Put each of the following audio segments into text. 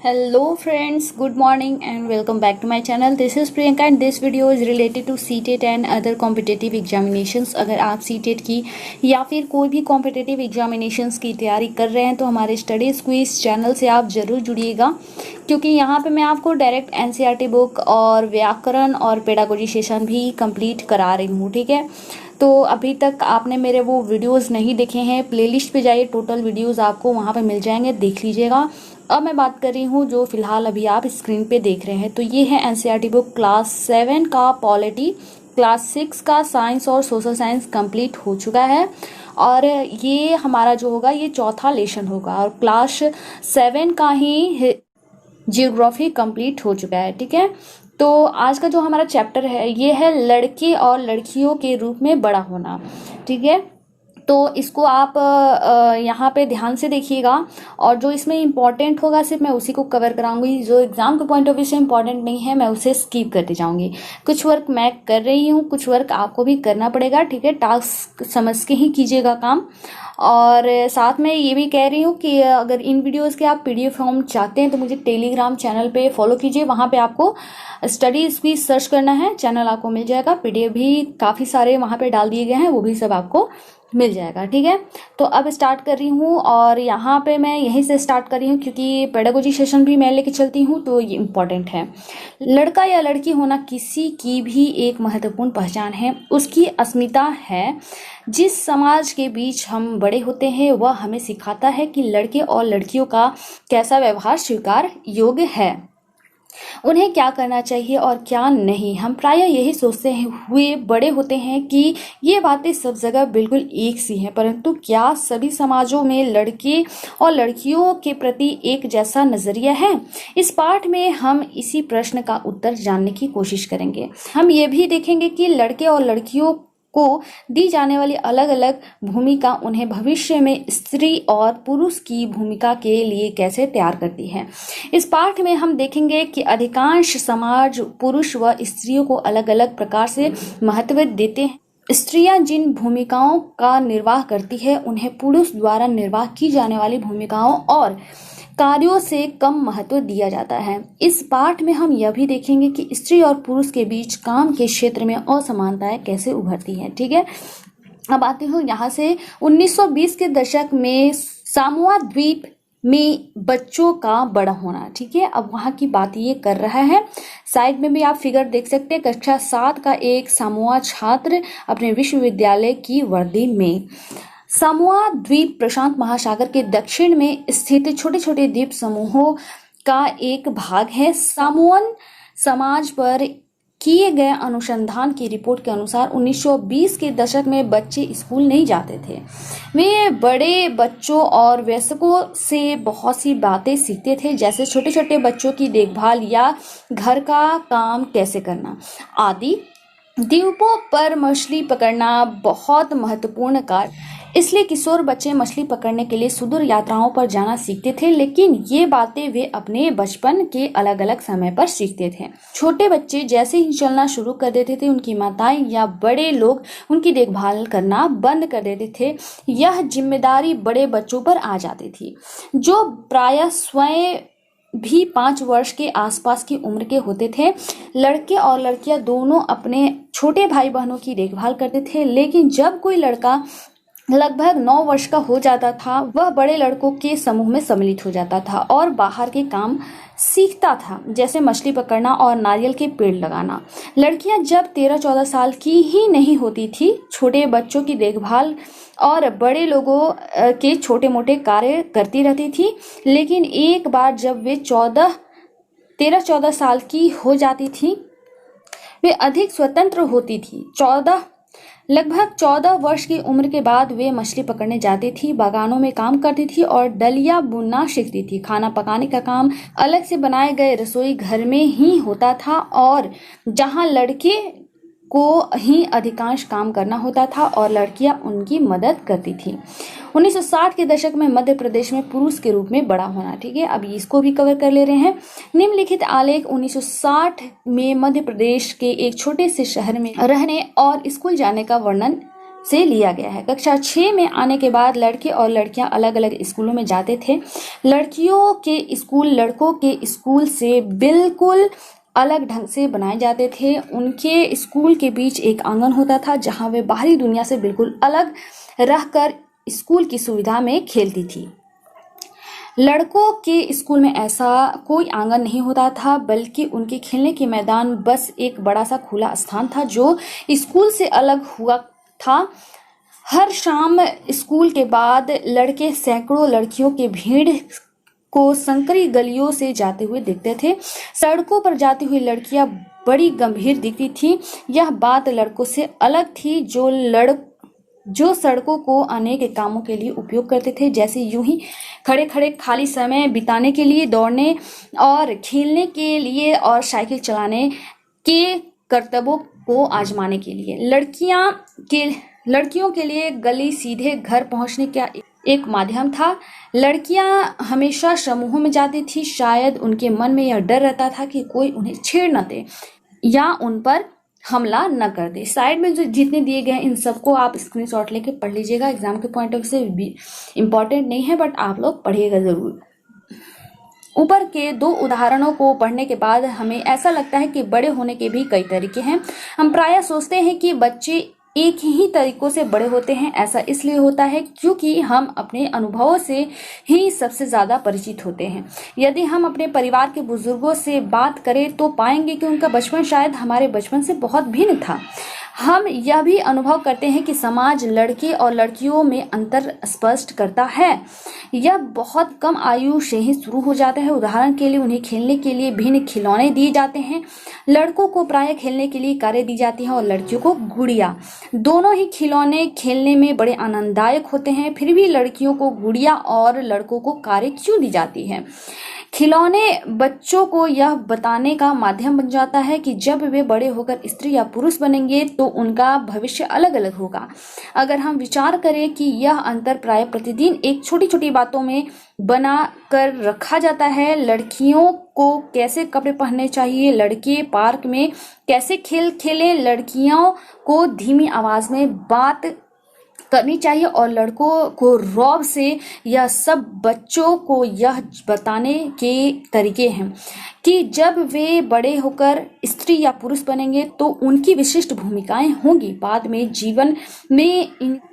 Hello friends, good morning and welcome back to my channel. This is Priyanka and this video is related to CTET and other competitive examinations. अगर आप CTET की या फिर कोई भी competitive examinations की तैयारी कर रहे हैं तो हमारे स्टडी क्विज चैनल से आप ज़रूर जुड़िएगा, क्योंकि यहाँ पे मैं आपको डायरेक्ट NCERT बुक और व्याकरण और पेडागोजी सेशन भी कंप्लीट करा रही हूँ। ठीक है, तो अभी तक आपने मेरे वो वीडियोस नहीं देखे हैं, प्लेलिस्ट पे जाइए, टोटल वीडियोस आपको वहाँ पे मिल जाएंगे, देख लीजिएगा। अब मैं बात कर रही हूँ जो फिलहाल अभी आप स्क्रीन पे देख रहे हैं, तो ये है NCERT बुक क्लास 7 का पॉलिटी, क्लास 6 का साइंस और सोशल साइंस कंप्लीट हो चुका है और ये हमारा जो होगा ये चौथा लेसन होगा और क्लास 7 का ही जियोग्राफी कंप्लीट हो चुका है। ठीक है, तो आज का जो हमारा चैप्टर है ये है लड़के और लड़कियों के रूप में बड़ा होना। ठीक है, तो इसको आप यहाँ पे ध्यान से देखिएगा और जो इसमें इम्पॉर्टेंट होगा सिर्फ मैं उसी को कवर कराऊंगी, जो एग्जाम के पॉइंट ऑफ व्यू से इम्पॉर्टेंट नहीं है मैं उसे स्किप करते जाऊंगी। कुछ वर्क मैं कर रही हूँ, कुछ वर्क आपको भी करना पड़ेगा। ठीक है, टास्क समझ के ही कीजिएगा काम। और साथ में ये भी कह रही हूँ कि अगर इन वीडियोस के आप PDF फॉर्म चाहते हैं तो मुझे टेलीग्राम चैनल पे फॉलो कीजिए, वहाँ पे आपको स्टडीज भी सर्च करना है, चैनल आपको मिल जाएगा। PDF भी काफ़ी सारे वहाँ पे डाल दिए गए हैं, वो भी सब आपको मिल जाएगा। ठीक है, तो अब स्टार्ट कर रही हूँ और यहाँ पे मैं यहीं से स्टार्ट कर रही हूँ क्योंकि पेडागोजी सेशन भी मैं लेके चलती हूँ, तो ये इम्पॉर्टेंट है। लड़का या लड़की होना किसी की भी एक महत्वपूर्ण पहचान है, उसकी अस्मिता है। जिस समाज के बीच हम बड़े होते हैं वह हमें सिखाता है कि लड़के और लड़कियों का कैसा व्यवहार स्वीकार योग्य है, उन्हें क्या करना चाहिए और क्या नहीं। हम प्रायः यही सोचते हुए बड़े होते हैं कि ये बातें सब जगह बिल्कुल एक सी हैं, परंतु क्या सभी समाजों में लड़के और लड़कियों के प्रति एक जैसा नजरिया है? इस पाठ में हम इसी प्रश्न का उत्तर जानने की कोशिश करेंगे। हम ये भी देखेंगे कि लड़के और लड़कियों को दी जाने वाली अलग अलग भूमिका उन्हें भविष्य में स्त्री और पुरुष की भूमिका के लिए कैसे तैयार करती है। इस पाठ में हम देखेंगे कि अधिकांश समाज पुरुष व स्त्रियों को अलग अलग प्रकार से महत्व देते हैं। स्त्रियां जिन भूमिकाओं का निर्वाह करती है उन्हें पुरुष द्वारा निर्वाह की जाने वाली भूमिकाओं और कार्यों से कम महत्व दिया जाता है। इस पाठ में हम यह भी देखेंगे कि स्त्री और पुरुष के बीच काम के क्षेत्र में असमानताएं कैसे उभरती हैं। ठीक है, अब आती हूँ यहाँ से 1920 के दशक में सामोआ द्वीप में बच्चों का बड़ा होना। ठीक है, अब वहाँ की बात ये कर रहा है, साइड में भी आप फिगर देख सकते हैं। कक्षा 7 का एक सामोआ छात्र अपने विश्वविद्यालय की वर्दी में। सामोआ द्वीप प्रशांत महासागर के दक्षिण में स्थित छोटे छोटे द्वीप समूहों का एक भाग है। सामोअन समाज पर किए गए अनुसंधान की रिपोर्ट के अनुसार 1920 के दशक में बच्चे स्कूल नहीं जाते थे। वे बड़े बच्चों और वयस्कों से बहुत सी बातें सीखते थे, जैसे छोटे छोटे बच्चों की देखभाल या घर का काम कैसे करना आदि। द्वीपों पर मछली पकड़ना बहुत महत्वपूर्ण कार्य, इसलिए किशोर बच्चे मछली पकड़ने के लिए सुदूर यात्राओं पर जाना सीखते थे, लेकिन ये बातें वे अपने बचपन के अलग अलग समय पर सीखते थे। छोटे बच्चे जैसे ही चलना शुरू कर देते थे उनकी माताएं या बड़े लोग उनकी देखभाल करना बंद कर देते थे। यह जिम्मेदारी बड़े बच्चों पर आ जाती थी, जो प्रायः स्वयं भी 5 वर्ष के आसपास की उम्र के होते थे। लड़के और लड़कियां दोनों अपने छोटे भाई बहनों की देखभाल करते थे, लेकिन जब कोई लड़का लगभग 9 वर्ष का हो जाता था वह बड़े लड़कों के समूह में सम्मिलित हो जाता था और बाहर के काम सीखता था, जैसे मछली पकड़ना और नारियल के पेड़ लगाना। लड़कियां जब 13-14 साल की ही नहीं होती थी छोटे बच्चों की देखभाल और बड़े लोगों के छोटे मोटे कार्य करती रहती थी, लेकिन एक बार जब वे 13-14 साल की हो जाती थी वे अधिक स्वतंत्र होती थी। लगभग 14 वर्ष की उम्र के बाद वे मछली पकड़ने जाती थी, बागानों में काम करती थी और डलिया बुनना सीखती थी। खाना पकाने का काम अलग से बनाए गए रसोई घर में ही होता था और जहां लड़के को ही अधिकांश काम करना होता था और लड़कियां उनकी मदद करती थी। 1960 के दशक में मध्य प्रदेश में पुरुष के रूप में बड़ा होना। ठीक है, अभी इसको भी कवर कर ले रहे हैं। निम्नलिखित आलेख 1960 में मध्य प्रदेश के एक छोटे से शहर में रहने और स्कूल जाने का वर्णन से लिया गया है। कक्षा 6 में आने के बाद लड़के और लड़कियां अलग अलग स्कूलों में जाते थे। लड़कियों के स्कूल लड़कों के स्कूल से बिल्कुल अलग ढंग से बनाए जाते थे। उनके स्कूल के बीच एक आंगन होता था जहां वे बाहरी दुनिया से बिल्कुल अलग रहकर स्कूल की सुविधा में खेलती थी। लड़कों के स्कूल में ऐसा कोई आंगन नहीं होता था, बल्कि उनके खेलने के मैदान बस एक बड़ा सा खुला स्थान था जो स्कूल से अलग हुआ था। हर शाम स्कूल के बाद लड़के सैकड़ों लड़कियों की भीड़ को संकरी गलियों से जाते हुए देखते थे। सड़कों पर जाती हुई लड़कियां बड़ी गंभीर दिखती थी। यह बात लड़कों से अलग थी जो सड़कों को अनेक कामों के लिए उपयोग करते थे, जैसे यूं ही खड़े खड़े खाली समय बिताने के लिए, दौड़ने और खेलने के लिए और साइकिल चलाने के कर्तव्यों को आजमाने के लिए। लड़कियों के लिए गली सीधे घर पहुंचने का एक माध्यम था। लड़कियां हमेशा समूहों में जाती थी। शायद उनके मन में यह डर रहता था कि कोई उन्हें छेड़ न दे या उन पर हमला न कर दे। साइड में जो जितने दिए गए इन सबको आप स्क्रीनशॉट लेके पढ़ लीजिएगा। एग्जाम के पॉइंट ऑफ व्यू से इम्पोर्टेंट नहीं है, बट आप लोग पढ़िएगा जरूर। ऊपर के 2 उदाहरणों को पढ़ने के बाद हमें ऐसा लगता है कि बड़े होने के भी कई तरीके हैं। हम प्रायः सोचते हैं कि बच्चे एक ही तरीकों से बड़े होते हैं। ऐसा इसलिए होता है क्योंकि हम अपने अनुभवों से ही सबसे ज्यादा परिचित होते हैं। यदि हम अपने परिवार के बुजुर्गों से बात करें तो पाएंगे कि उनका बचपन शायद हमारे बचपन से बहुत भिन्न था। हम यह भी अनुभव करते हैं कि समाज लड़के और लड़कियों में अंतर स्पष्ट करता है। यह बहुत कम आयु से ही शुरू हो जाता है। उदाहरण के लिए उन्हें खेलने के लिए भिन्न खिलौने दिए जाते हैं। लड़कों को प्रायः खेलने के लिए कारें दी जाती हैं और लड़कियों को गुड़िया। दोनों ही खिलौने खेलने में बड़े आनंददायक होते हैं। फिर भी लड़कियों को गुड़िया और लड़कों को कारें क्यों दी जाती हैं? खिलौने बच्चों को यह बताने का माध्यम बन जाता है कि जब वे बड़े होकर स्त्री या पुरुष बनेंगे तो उनका भविष्य अलग अलग होगा। अगर हम विचार करें कि यह अंतर प्राय प्रतिदिन एक छोटी छोटी बातों में बना कर रखा जाता है। लड़कियों को कैसे कपड़े पहनने चाहिए, लड़के पार्क में कैसे खेल खेलें, लड़कियों को धीमी आवाज में बात करनी चाहिए और लड़कों को रौब से, यह सब बच्चों को यह बताने के तरीके हैं कि जब वे बड़े होकर स्त्री या पुरुष बनेंगे तो उनकी विशिष्ट भूमिकाएं होंगी। बाद में जीवन में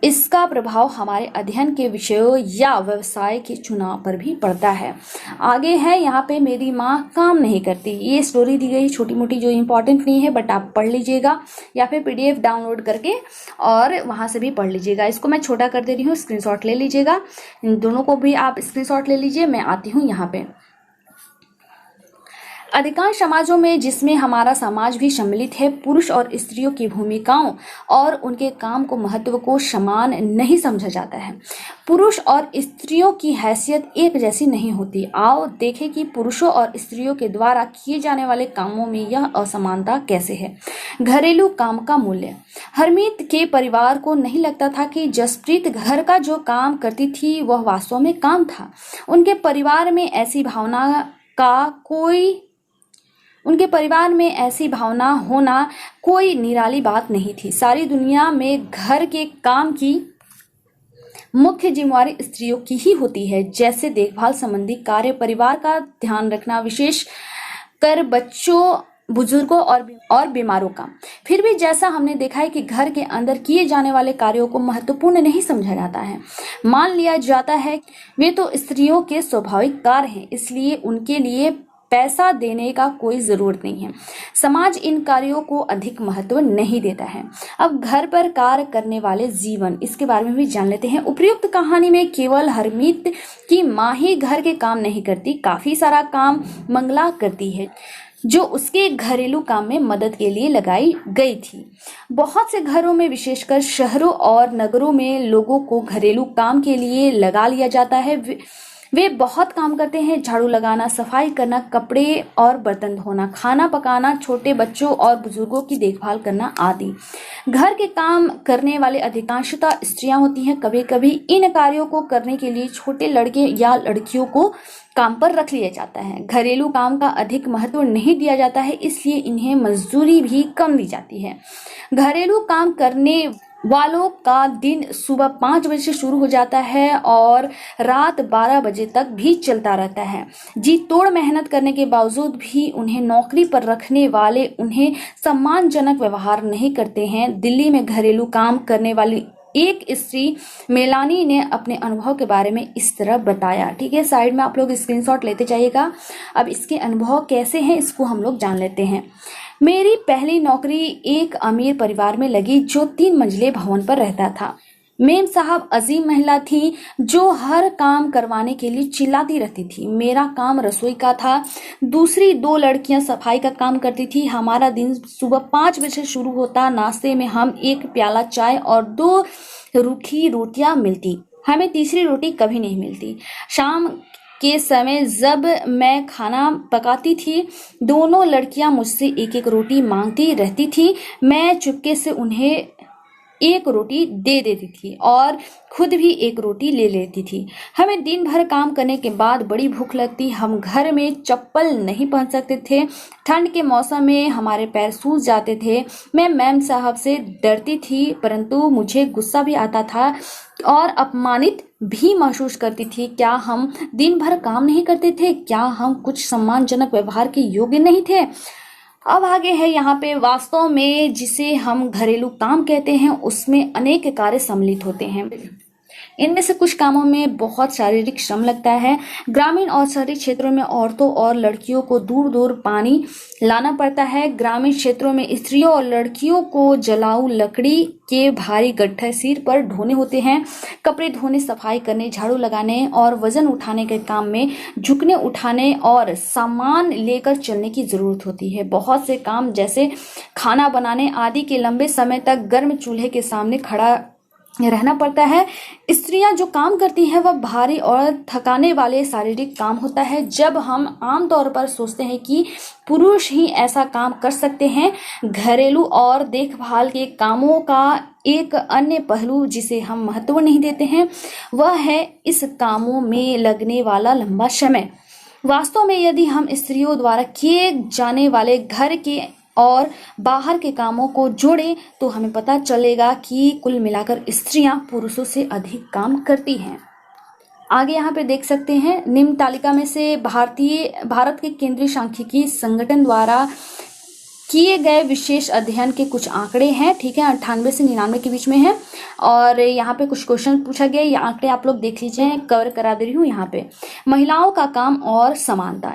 इसका प्रभाव हमारे अध्ययन के विषयों या व्यवसाय के चुनाव पर भी पड़ता है। आगे है यहाँ पे मेरी माँ काम नहीं करती। ये स्टोरी दी गई छोटी मोटी जो इम्पोर्टेंट नहीं है, बट आप पढ़ लीजिएगा या फिर PDF डाउनलोड करके और वहां से भी पढ़ लीजिएगा। इसको मैं छोटा कर दे रही हूँ, स्क्रीनशॉट ले लीजिएगा। इन दोनों को भी आप स्क्रीनशॉट ले लीजिए। मैं आती हूँ यहाँ पे। अधिकांश समाजों में, जिसमें हमारा समाज भी सम्मिलित है, पुरुष और स्त्रियों की भूमिकाओं और उनके काम को महत्व को समान नहीं समझा जाता है। पुरुष और स्त्रियों की हैसियत एक जैसी नहीं होती। आओ देखें कि पुरुषों और स्त्रियों के द्वारा किए जाने वाले कामों में यह असमानता कैसे है। घरेलू काम का मूल्य। हरमीत के परिवार को नहीं लगता था कि जसप्रीत घर का जो काम करती थी वह वास्तव में काम था। उनके परिवार में ऐसी भावना होना कोई निराली बात नहीं थी। सारी दुनिया में घर के काम की मुख्य जिम्मेवारी स्त्रियों की ही होती है, जैसे देखभाल संबंधी कार्य, परिवार का ध्यान रखना, विशेष कर बच्चों, बुजुर्गों और बीमारों का। फिर भी जैसा हमने देखा है कि घर के अंदर किए जाने वाले कार्यों को महत्वपूर्ण नहीं समझा जाता है। मान लिया जाता है वे तो स्त्रियों के स्वाभाविक कार्य हैं, इसलिए उनके लिए पैसा देने का कोई जरूरत नहीं है। समाज इन कार्यों को अधिक महत्व नहीं देता है। अब घर पर कार्य करने वाले जीवन, इसके बारे में भी जान लेते हैं। उपर्युक्त कहानी में केवल हरमीत की माँ ही घर के काम नहीं करती, काफी सारा काम मंगला करती है जो उसके घरेलू काम में मदद के लिए लगाई गई थी। बहुत से घरों में, विशेषकर शहरों और नगरों में, लोगों को घरेलू काम के लिए लगा लिया जाता है। वे बहुत काम करते हैं, झाड़ू लगाना, सफाई करना, कपड़े और बर्तन धोना, खाना पकाना, छोटे बच्चों और बुजुर्गों की देखभाल करना आदि। घर के काम करने वाले अधिकांशतः स्त्रियां होती हैं। कभी कभी इन कार्यों को करने के लिए छोटे लड़के या लड़कियों को काम पर रख लिया जाता है। घरेलू काम का अधिक महत्व नहीं दिया जाता है, इसलिए इन्हें मजदूरी भी कम दी जाती है। घरेलू काम करने वालों का दिन सुबह 5 बजे से शुरू हो जाता है और रात 12 बजे तक भी चलता रहता है। जी तोड़ मेहनत करने के बावजूद भी उन्हें नौकरी पर रखने वाले उन्हें सम्मानजनक व्यवहार नहीं करते हैं। दिल्ली में घरेलू काम करने वाली एक स्त्री मेलानी ने अपने अनुभव के बारे में इस तरह बताया। ठीक है, साइड में आप लोग स्क्रीनशॉट लेते जाइएगा। अब इसके अनुभव कैसे हैं इसको हम लोग जान लेते हैं। मेरी पहली नौकरी एक अमीर परिवार में लगी जो 3 मंजिले भवन पर रहता था। मेम साहब अजीम महिला थी जो हर काम करवाने के लिए चिल्लाती रहती थी। मेरा काम रसोई का था। दूसरी 2 लड़कियां सफाई का काम करती थी। हमारा दिन सुबह 5 बजे से शुरू होता। नाश्ते में हम 1 प्याला चाय और 2 रूखी रोटियां मिलती। हमें तीसरी रोटी कभी नहीं मिलती। शाम के समय जब मैं खाना पकाती थी, दोनों लड़कियां मुझसे 1-1 रोटी मांगती रहती थी। मैं चुपके से उन्हें 1 रोटी दे देती थी और खुद भी 1 रोटी ले लेती थी। हमें दिन भर काम करने के बाद बड़ी भूख लगती। हम घर में चप्पल नहीं पहन सकते थे। ठंड के मौसम में हमारे पैर सूज जाते थे। मैं मैम साहब से डरती थी, परंतु मुझे गुस्सा भी आता था और अपमानित भी महसूस करती थी। क्या हम दिन भर काम नहीं करते थे? क्या हम कुछ सम्मानजनक व्यवहार के योग्य नहीं थे? अब आगे है यहाँ पे, वास्तव में जिसे हम घरेलू काम कहते हैं उसमें अनेक कार्य सम्मिलित होते हैं। इनमें से कुछ कामों में बहुत शारीरिक श्रम लगता है। ग्रामीण और शहरी क्षेत्रों में औरतों और लड़कियों को दूर दूर पानी लाना पड़ता है। ग्रामीण क्षेत्रों में स्त्रियों और लड़कियों को जलाऊ लकड़ी के भारी गड्ढे सिर पर ढोने होते हैं। कपड़े धोने, सफाई करने, झाड़ू लगाने और वजन उठाने के काम में झुकने, उठाने और सामान लेकर चलने की जरूरत होती है। बहुत से काम जैसे खाना बनाने आदि के लंबे समय तक गर्म चूल्हे के सामने खड़ा रहना पड़ता है। स्त्रियां जो काम करती हैं वह भारी और थकाने वाले शारीरिक काम होता है। जब हम आमतौर पर सोचते हैं कि पुरुष ही ऐसा काम कर सकते हैं, घरेलू और देखभाल के कामों का एक अन्य पहलू जिसे हम महत्व नहीं देते हैं वह है इस कामों में लगने वाला लंबा समय। वास्तव में यदि हम स्त्रियों द्वारा किए जाने वाले घर के और बाहर के कामों को जोड़ें तो हमें पता चलेगा कि कुल मिलाकर स्त्रियां पुरुषों से अधिक काम करती हैं। आगे यहाँ पे देख सकते हैं, निम्न तालिका में से भारत के केंद्रीय सांख्यिकी संगठन द्वारा किए गए विशेष अध्ययन के कुछ आंकड़े हैं। ठीक है, 98 से 99 के बीच में है और यहाँ पे कुछ क्वेश्चन पूछा गया। ये आंकड़े आप लोग देख लीजिए, कवर करा दे रही हूँ। यहाँ पे महिलाओं का काम और समानता,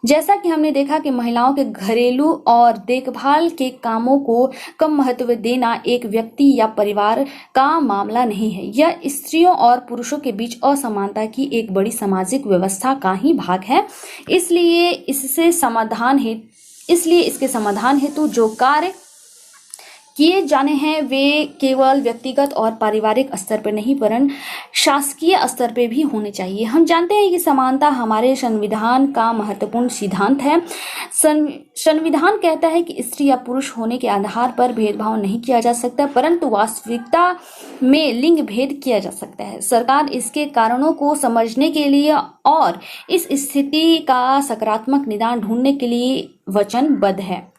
जैसा कि हमने देखा कि महिलाओं के घरेलू और देखभाल के कामों को कम महत्व देना एक व्यक्ति या परिवार का मामला नहीं है, यह स्त्रियों और पुरुषों के बीच असमानता की एक बड़ी सामाजिक व्यवस्था का ही भाग है। इसलिए इसके समाधान हेतु जो कार्य किए जाने हैं वे केवल व्यक्तिगत और पारिवारिक स्तर पर नहीं वरन शासकीय स्तर पर भी होने चाहिए। हम जानते हैं कि समानता हमारे संविधान का महत्वपूर्ण सिद्धांत है। संविधान कहता है कि स्त्री या पुरुष होने के आधार पर भेदभाव नहीं किया जा सकता, परंतु वास्तविकता में लिंग भेद किया जा सकता है। सरकार इसके कारणों को समझने के लिए और इस स्थिति का सकारात्मक निदान ढूंढने के लिए वचनबद्ध है।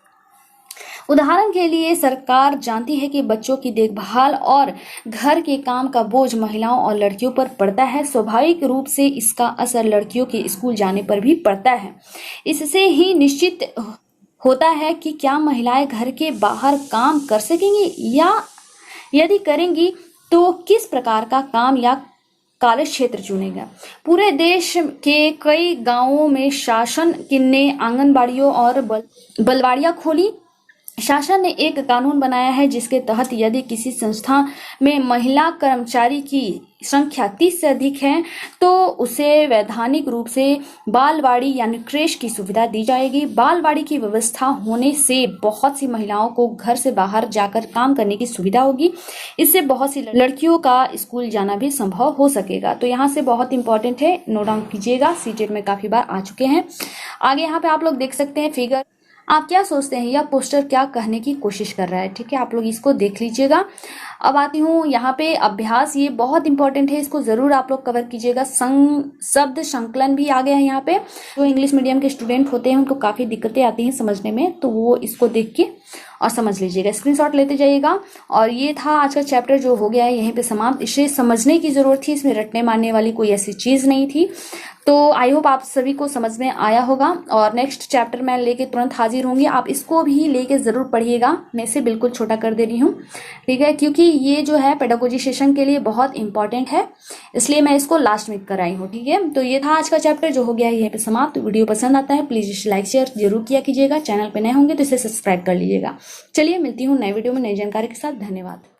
उदाहरण के लिए सरकार जानती है कि बच्चों की देखभाल और घर के काम का बोझ महिलाओं और लड़कियों पर पड़ता है। स्वाभाविक रूप से इसका असर लड़कियों के स्कूल जाने पर भी पड़ता है। इससे ही निश्चित होता है कि क्या महिलाएं घर के बाहर काम कर सकेंगी या यदि करेंगी तो किस प्रकार का काम या कार्य क्षेत्र चुनेगा। पूरे देश के कई गांवों में शासन ने आंगनबाड़ियों और बलवाड़ियां खोली। शासन ने एक कानून बनाया है जिसके तहत यदि किसी संस्था में महिला कर्मचारी की संख्या 30 से अधिक है तो उसे वैधानिक रूप से बालवाड़ी यानी क्रेश की सुविधा दी जाएगी। बालवाड़ी की व्यवस्था होने से बहुत सी महिलाओं को घर से बाहर जाकर काम करने की सुविधा होगी। इससे बहुत सी लड़कियों का स्कूल जाना भी संभव हो सकेगा। तो यहाँ से बहुत इंपॉर्टेंट है, नोट डाउन कीजिएगा, सीटेट में काफी बार आ चुके हैं। आगे यहाँ पे आप लोग देख सकते हैं फिगर। आप क्या सोचते हैं, यह पोस्टर क्या कहने की कोशिश कर रहा है? ठीक है, आप लोग इसको देख लीजिएगा। अब आती हूँ यहाँ पे अभ्यास, ये बहुत इंपॉर्टेंट है, इसको जरूर आप लोग कवर कीजिएगा। शब्द संकलन भी आ गया है यहाँ पे। जो इंग्लिश मीडियम के स्टूडेंट होते हैं उनको काफी दिक्कतें आती हैं समझने में, तो वो इसको देख के और समझ लीजिएगा, स्क्रीनशॉट लेते जाइएगा। और ये था आज का चैप्टर जो हो गया है यहीं पे समाप्त। इसे समझने की जरूरत थी, इसमें रटने मारने वाली कोई ऐसी चीज नहीं थी। तो आई होप आप सभी को समझ में आया होगा। और नेक्स्ट चैप्टर मैं लेके तुरंत हाजिर होंगी, आप इसको भी लेके जरूर पढ़िएगा। मैं इसे बिल्कुल छोटा कर दे रही हूँ, ठीक है, क्योंकि ये जो है पेडागोजी सेशन के लिए बहुत इंपॉर्टेंट है, इसलिए मैं इसको लास्ट में कराई हूँ। ठीक है, तो ये था आज का चैप्टर जो हो गया है यहीं पे समाप्त। वीडियो पसंद आता है प्लीज इसे लाइक शेयर जरूर किया कीजिएगा। चैनल पे नए होंगे तो इसे सब्सक्राइब कर लीजिएगा। चलिए मिलती हूँ नए वीडियो में नई जानकारी के साथ। धन्यवाद।